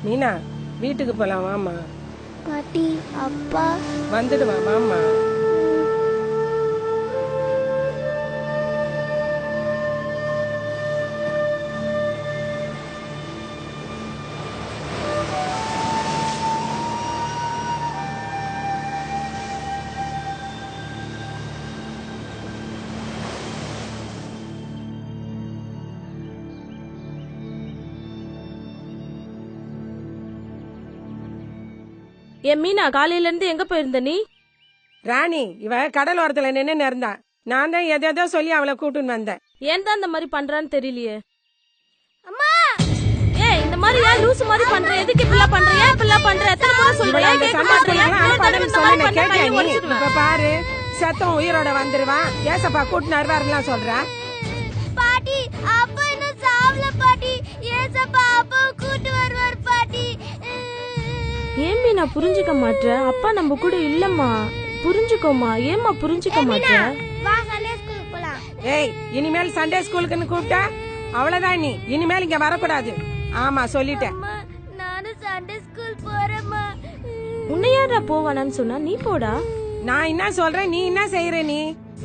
மீனா, வீட்டுக்கு போலாம் வாமா. பாட்டி அப்பா வந்துடுவா வாமா. ஏன் மீனா, காலையில இருந்து எங்க போயிருந்த நீ? ராணி, இவ கடல் ஓரத்துல நின்னு இருந்தா. நான் தான் எதோ சொல்லி அவளை கூட்டுன்னு வந்தேன். ஏன் தான் இந்த மாதிரி பண்றான்னு தெரியலையே. அம்மா ஏய், இந்த மாதிரி ஏன் லூசு மாதிரி பண்ற? எதுக்கு இப்படிலாம் பண்ற? ஏன் இப்படிலாம் பண்ற? எத்தனை முறை சொல்றேன்? ஏன் கேட்க மாட்டேன்? இப்ப பாரு, செத்தம் உயிரோட வந்துருவான். ஏசப்பா கூட்டினாரு வரலாம் சொல்ற. பாட்டி அப்பா இன்னும் சாவல பாட்டி. ஏசப்பா அப்பா கூட்டி வருவார் பாட்டி. ஏன் மீனா புரிஞ்சுக்க மாட்ற? அப்பா நம்ம கூட இல்லம்மா, புரிஞ்சுக்கோமா. ஏமா புரிஞ்சுக்க மாட்ற? வா சண்டே ஸ்கூலுக்கு போலாம். ஏய், இனிமேல் சண்டே ஸ்கூலுக்குன்னு கூப்பிட்டா அவ்வளவுதான். நீ இனிமேல் இங்க வரக்கூடாது. ஆமா சொல்லிட்டேன். நானும் சண்டே ஸ்கூல் போறேம்மா. உன்னை யாரா போவானான்னு சொன்னா? நீ போடா. நான் என்ன சொல்றேன், நீ என்ன செய்யற? நீ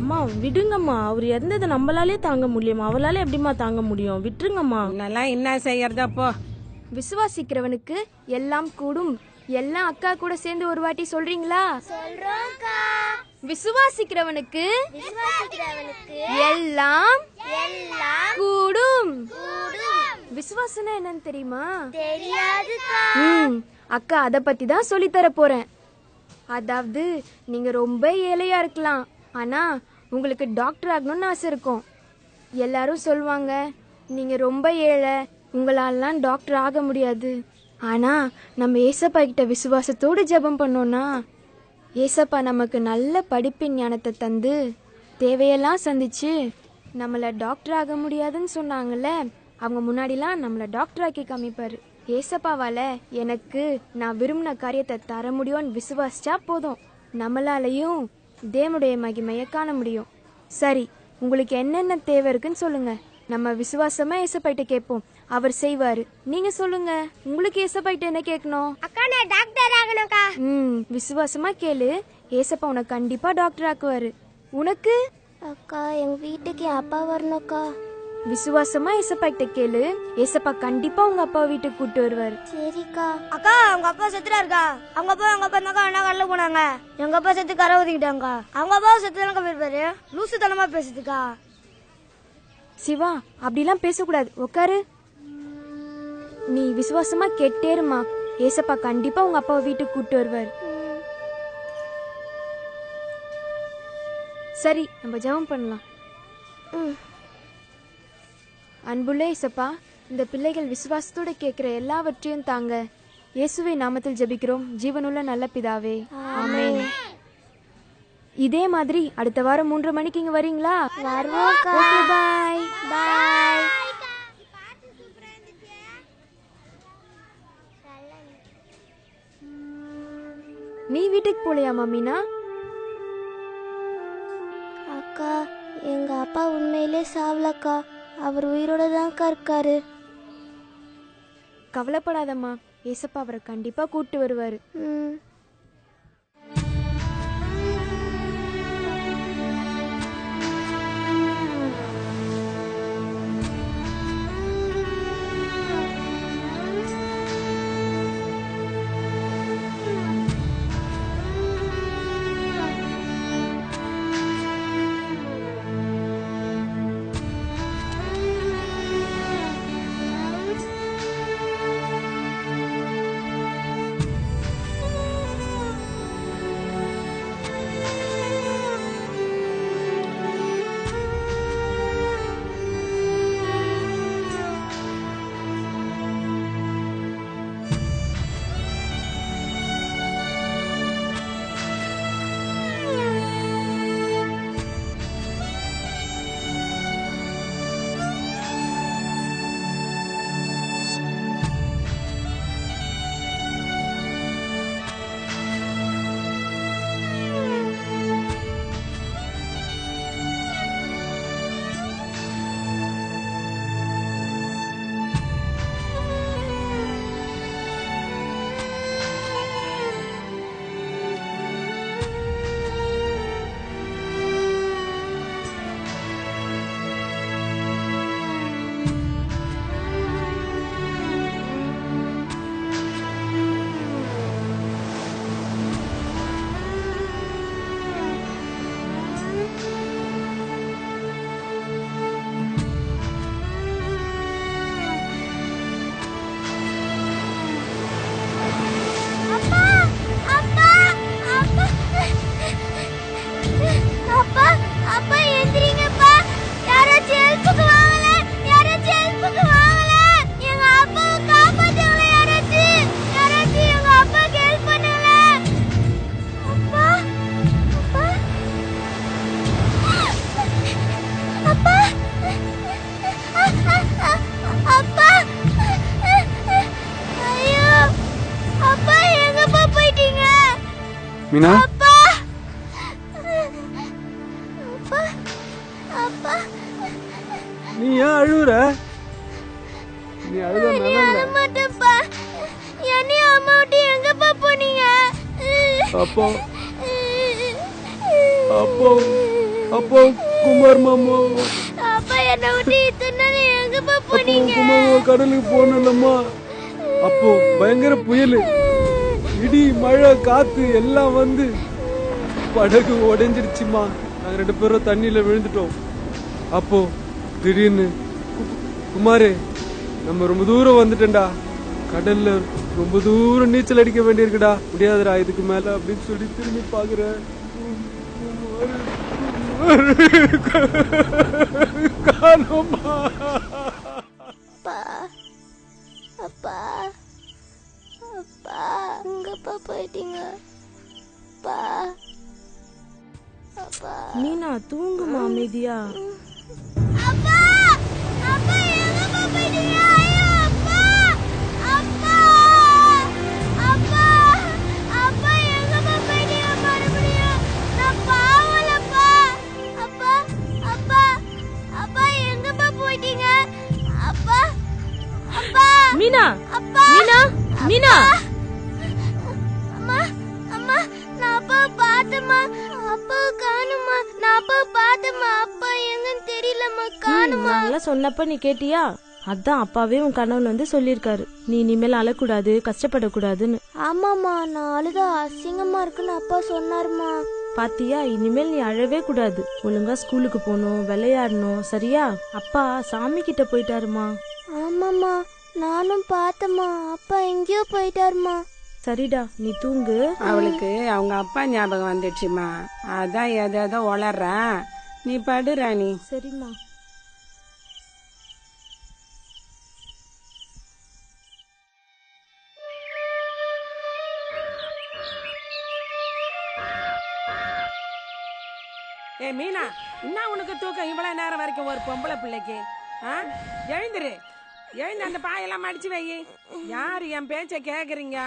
அம்மா விடுங்கம்மா. அவர் இறந்ததை நம்மளாலே தாங்க முடியுமா? அவளாலே எப்படிமா தாங்க முடியும்? விட்டுருங்கம்மா. நல்லா என்ன செய்யறதா போ. விசுவாசிக்கிறவனுக்கு எல்லாம் கூடும். எல்லாம் அக்கா கூட சேர்ந்து ஒரு வாட்டி சொல்றீங்களா? சொல்றோம்க்கா. விசுவாசிக்கிறவனுக்கு விசுவாசிக்கிறவனுக்கு எல்லாம் எல்லாம் கூடும். கூடும். விசுவாசம்னா என்னன்னு தெரியுமா? தெரியாதுக்கா. அக்கா அத பத்தி தான் சொல்லி தர போறேன். அதாவது நீங்க ரொம்ப ஏழையா இருக்கலாம், ஆனா உங்களுக்கு டாக்டர் ஆகணும்னு ஆசை இருக்கும். எல்லாரும் சொல்லுவாங்க, நீங்க ரொம்ப ஏழை, உங்களாலாம் டாக்டர் ஆக முடியாது. ஆனா நம்ம ஏசப்பா கிட்ட விசுவாசத்தோடு ஜெபம் பண்ணோம்னா ஏசப்பா நமக்கு நல்ல படிப்பின் ஞானத்தை தந்து தேவையெல்லாம் சந்திச்சு நம்மளை டாக்டர் ஆக முடியாதுன்னு சொன்னாங்கல்ல, அவங்க முன்னாடிலாம் நம்மளை டாக்டர் ஆக்கி காமிப்பாரு. ஏசப்பாவால எனக்கு நான் விரும்பின காரியத்தை தர முடியும்னு விசுவாசிச்சா போதும், நம்மளாலையும் தேவனுடைய மகிமையை காண முடியும். சரி, உங்களுக்கு என்னென்ன தேவை இருக்குன்னு சொல்லுங்க. நம்ம விசுவாசமா ஏசப்பாயிட்ட கேட்போம், அவர் செய்வாரு. நீங்க சொல்லுங்க, உங்களுக்கு ஏசப்பாயிட்ட என்ன கேட்கணும்? அக்கா நான் டாக்டர் ஆகணும்க்கா. விசுவாசமா கேளு, ஏசப்பா உனக்கு கண்டிப்பா டாக்டர் ஆக்குவாரு. உனக்கு? அக்கா எங்க வீட்டுக்கு அப்பா வரணும்க்கா. விசுவாசமா ஏசப்பா கிட்ட கேளு, ஏசப்பா கண்டிப்பா உங்க அப்பா வீட்டுக்கு கூட்டு வருவாரு. சரிக்கா. அக்கா அவங்க அப்பா செத்துறாருக்கா. அவங்க அப்பா இருந்தாக்கா என்ன கடல போனாங்க. எங்க அப்பா செத்து கரை ஊத்திக்கிட்டாங்க. அவங்க அப்பா செத்து தானக்கா போயிருப்பாரு. லூசு தனமா பேசுதுக்கா. சிவா, அப்படிலாம் பேசக்கூடாது, உட்காரு. நீ விசுவாசமா கேட்டேருமா, ஏசப்பா கண்டிப்பா உங்க அப்பாவை வீட்டுக்கு கூட்டு வருவார். சரி, நம்ம ஜெபம் பண்ணலாம். அன்புள்ள ஏசப்பா, இந்த பிள்ளைகள் விசுவாசத்தோட கேட்கிற எல்லாவற்றையும் தாங்க. இயேசுவை நாமத்தில் ஜெபிக்கிறோம் ஜீவனுள்ள நல்ல பிதாவே, ஆமென். இதே மாதிரி அடுத்த வாரம் 3:30 மணிக்கு இங்க வரீங்களா? வருவோம்க்கா. ஓகே, பாய் பாய். நீ வீட்டுக்கு போலையாமா மீனா? அக்கா எங்க அப்பா உண்மையிலே சாவலக்கா. அவர் உயிரோட தான்க்கா இருக்காரு. கவலைப்படாதம்மா, ஏசப்பா அவரை கண்டிப்பா கூட்டு வருவாரு. மீனா அப்பா அப்பா அப்பா நீ ஏன் அழுவுற? நீ அழுத நல்லா மாட்டப்பா. என்னையும் அம்மா விட்டு எங்கப்பா போனீங்க? அப்போ அப்போ அப்போ குமார் மாமா அப்பா என்னை விட்டு இத்தனை நாள் எங்கப்பா போனீங்க? குமார் கடலுக்கு போனோம்மா. அப்போ பயங்கர புயல், இடி, மழை, காத்து எல்லாம் வந்து படகு உடைஞ்சிருச்சுமா. நாங்க 2 பேரும் தண்ணியில விழுந்துட்டோம். அப்போ திடீர்னு குமாரே, நம்ம ரொம்ப தூரம் வந்துட்டேன்டா, கடல்ல ரொம்ப தூரம் நீச்சல் அடிக்க வேண்டியிருக்குடா, முடியாதுடா இதுக்கு மேல அப்படின்னு சொல்லி திரும்பி பாக்குறேன். காணோமா. அப்பா அப்பா அப்பா எங்கப்பா போயிட்டீங்க? அப்பா அப்பா மீனா தூங்குமா அமைதியா. அப்பா அப்பா எங்கப்பா போயிட்டீங்க? ஐயோ அப்பா அப்பா அப்பா அப்பா எங்கப்பா போயிட்டீங்க மறுபடியும்? நான் பாவலப்பா. அப்பா அப்பா அப்பா எங்கப்பா போயிட்டீங்க? அப்பா அப்பா மீனா அப்பா மீனா மீனா அம்மா அம்மா நான் அப்பா பார்த்தம்மா. அப்பா காணுமா? நான் அப்பா பார்த்தம்மா. அப்பா எங்கன்னு தெரியலம்மா, காணுமா? நாங்களாம் சொன்னப்ப நீ கேட்டியா? அதான் அப்பாவே உன் கனவுல வந்து சொல்லியிருக்காரு, நீ இனிமேல் அழக்கூடாது, கஷ்டப்படக்கூடாதுன்னு. ஆமாம்மா, நான் அழுதா அசிங்கமா இருக்குன்னு அப்பா சொன்னாருமா. பாத்தியா, இனிமேல் நீ அழவே கூடாது. ஒழுங்கா ஸ்கூலுக்கு போகணும், விளையாடணும், சரியா? அப்பா சாமி கிட்ட போயிட்டாருமா. ஆமாம்மா, நானும் பார்த்தம்மா. அப்பா எங்கேயோ போயிட்டாருமா. சரிடா, நீ தூங்கு. அவளுக்கு அவங்க அப்பா ஞாபகம் வந்துடுச்சுமா, அதான் ஏதோ உளறா. நீ படு ராணி. சரிம்மா. ஏ மீனா, என்ன உனக்கு தூக்கம் இவ்வளவு நேரம் வரைக்கும் ஒரு பொம்பளை பிள்ளைக்கு? எழுந்துரு, எழுந்து அந்த பாயெல்லாம் மடிச்சு வை. யாரு என் பேச்ச கேக்குறீங்க?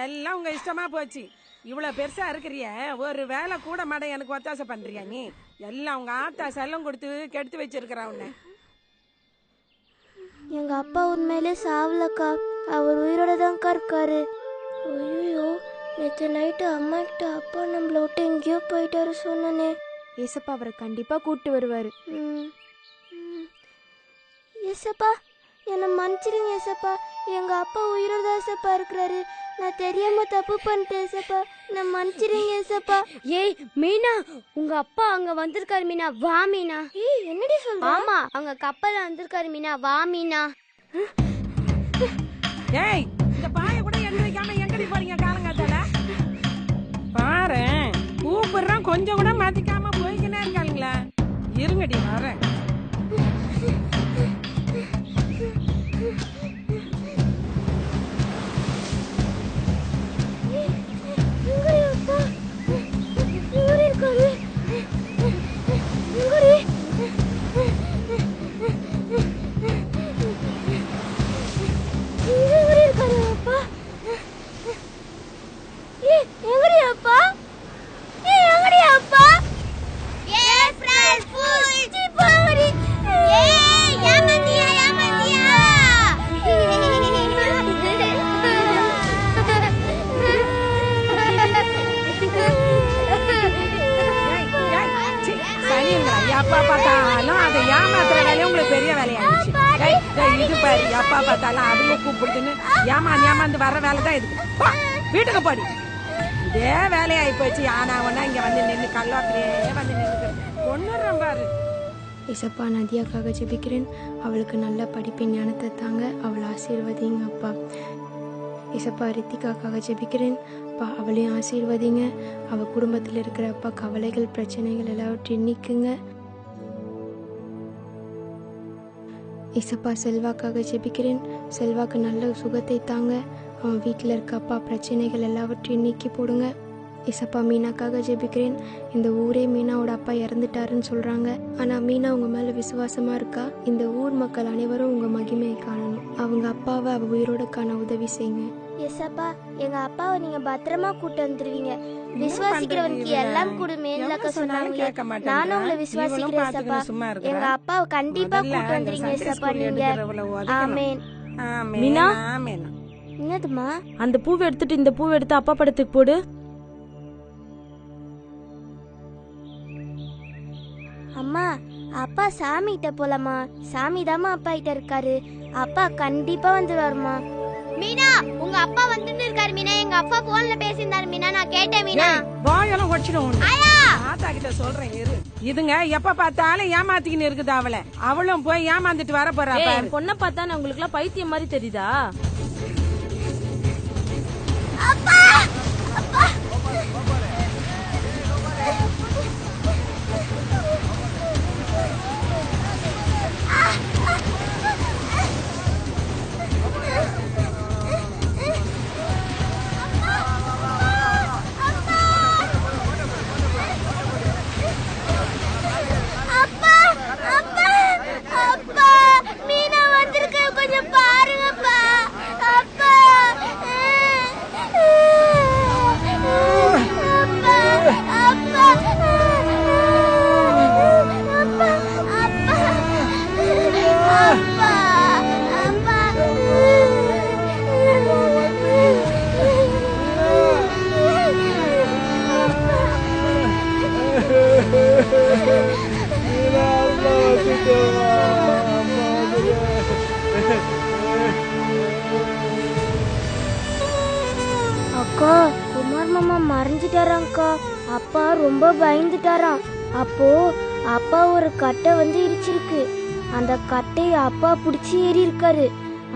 எல்லாம் உங்க இஷ்டமா போச்சு. இவ்வளவு பெருசா இருக்கிறிய, ஒரு வேலை கூட மாட எனக்கு ஒத்தாசை பண்றியா நீ? எல்லாம் உங்க ஆத்தா செல்லம் கொடுத்து கெடுத்து வச்சிருக்கிறா உன்னை. எங்க அப்பா உண்மையிலே சாவலக்கா, அவர் உயிரோட தான்க்கா இருக்காரு. ஐயோ, நேற்று நைட்டு அம்மா கிட்ட அப்பா நம்மள விட்டு எங்கேயோ போயிட்டாரு சொன்னனே. ஏசப்பா அவரை கண்டிப்பா கூட்டு வருவாரு. ஏசப்பா என்னை மன்னிச்சிருங்க ஏசப்பா. எங்க அப்பா உயிரோட தான் ஏசப்பா இருக்கிறாரு. நான் தெரியாம தப்பு பண்ணிட்டேன் ஏசப்பா, நான் மன்னிச்சிருங்க ஏசப்பா. ஏய் மீனா, உங்க அப்பா அங்க வந்திருக்காரு மீனா, வா மீனா. ஏய் என்னடி சொல்ற? ஆமா, அங்க கப்பல்ல வந்திருக்காரு மீனா, வா மீனா. ஏய், இந்த பாய கூட எண்ணி வைக்காம எங்கடி போறீங்க காலங்காத்தால? பாரு, கூப்பிடுறான், கொஞ்சம் கூட மதிக்காம போய்க்கினே இருக்காங்களா? இருங்கடி வரேன். அப்பா பார்த்தாலும் அதை ஏமாத்துற வேலையை உங்களுக்கு பெரிய வேலையாச்சு. இது பாரு, அப்பா பார்த்தாலும் அதுங்க கூப்பிடுதுன்னு ஏமாந்து வர்ற வேலை தான் இதுக்கு. வீட்டுக்கு போடி. இதே வேலையாயி போச்சு. ஆனா ஒன்னா இங்க வந்து நின்று கல்லாத்திலே வந்து நின்று ஒன்னும் பாரு. ஏசப்பா, நதியாக்காக ஜெபிக்கிறேன். அவளுக்கு நல்ல படிப்பின் ஞானத்தை தாங்க, அவளை ஆசீர்வதிங்க அப்பா. ஏசப்பா, ரித்திகாக்காக ஜெபிக்கிறேன். அப்பா, அவளையும் ஆசீர்வதிங்க. அவள் குடும்பத்தில் இருக்கிற அப்பா கவலைகள், பிரச்சனைகள் எல்லாவற்றையும் நீக்குங்க. ஏசப்பா, செல்வாக்காக ஜெபிக்கிறேன். செல்வாக்கு நல்ல சுகத்தை தாங்க. அவன் வீட்டில் இருக்க அப்பா பிரச்சனைகள் எல்லாவற்றையும் நீக்கி போடுங்க. ஏசப்பா, மீனாக்காக ஜெபிக்கிறேன். இந்த ஊரே மீனாவோட அப்பா இறந்துட்டாருன்னு சொல்கிறாங்க. ஆனால் மீனா உங்கள் மேலே விசுவாசமாக இருக்கா. இந்த ஊர் மக்கள் அனைவரும் உங்கள் மகிமையை காணணும். அவங்க அப்பாவை அவள் உயிரோட காண உதவி செய்யுங்க. ஏசப்பா எங்க அப்பாவை நீங்க பத்திரமா கூட்டு வந்துருவீங்க. விசுவாசிக்கிறவனுக்கு எல்லாம் கூடுமேன்னு சொன்னாங்க. நானும் உங்களை விசுவாசிக்கிறேன் ஏசப்பா. எங்க அப்பாவை கண்டிப்பா கூட்டு வந்துருவீங்க ஏசப்பா நீங்க. ஆமென். மீனா என்னதுமா? அந்த பூவை எடுத்துட்டு இந்த பூவை எடுத்து அப்பா படத்துக்கு போடு. அம்மா அப்பா சாமி கிட்ட போலாமா? சாமி தாமா அப்பா கிட்ட இருக்காரு. அப்பா கண்டிப்பா வந்துருவாருமா. மீனா உங்க அப்பா வந்துட்டு இருக்காரு மீனா. எங்க அப்பா போன்ல பேசியிருந்தாரு மீனா, நான் கேட்டேன் மீனா. வாயெல்லாம் ஒடிச்சிடும். ஆத்தா கிட்ட சொல்றேன் இரு. இதுங்க எப்ப பார்த்தாலும் ஏமாத்திக்கின்னு இருக்குது அவளை. அவளும் போய் ஏமாந்துட்டு வர போறா பாரு. பொண்ணை பார்த்தா நான் உங்களுக்கு எல்லாம் பைத்தியம் மாதிரி தெரியுதா? அப்பா அப்பா மீனா வந்திருக்க, கொஞ்சம் பாருங்கப்பா. அப்பா அக்கா குமார் மாமா மறைஞ்சிட்டாராங்க்கா. அப்பா ரொம்ப பயந்துட்டாராம். அப்போ அப்பா ஒரு கட்டை வந்து இடிச்சிருக்கு. அந்த கட்டையை அப்பா பிடிச்சி ஏறி இருக்காரு.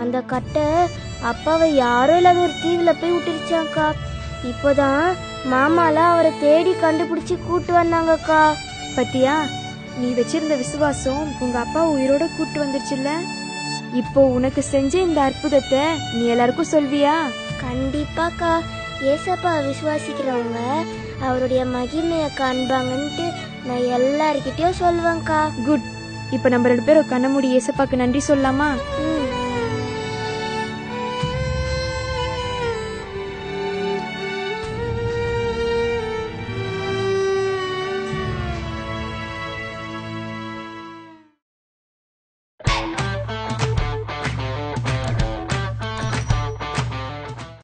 அந்த கட்டை அப்பாவை யாரோ இல்லாத ஒரு தீவுல போய் விட்டுருச்சாங்க்கா. இப்போதான் மாமால அவரை தேடி கண்டுபிடிச்சு கூட்டு வந்தாங்கக்கா. பத்தியா, நீ வச்சிருந்த விசுவாசம் உங்க அப்பா உயிரோட கூட்டு வந்துருச்சுல்ல. இப்போ உனக்கு செஞ்ச இந்த அற்புதத்தை நீ எல்லாருக்கும் சொல்வியா? கண்டிப்பாக்கா. ஏசப்பா விசுவாசிக்கிறவங்க அவருடைய மகிமையை காண்பாங்கன்ட்டு நான் எல்லார்கிட்டயும் சொல்லுவேன்க்கா. குட். இப்ப நம்ம 2 பேரும் கண்ண மூடி ஏசப்பாக்கு நன்றி சொல்லலாமா?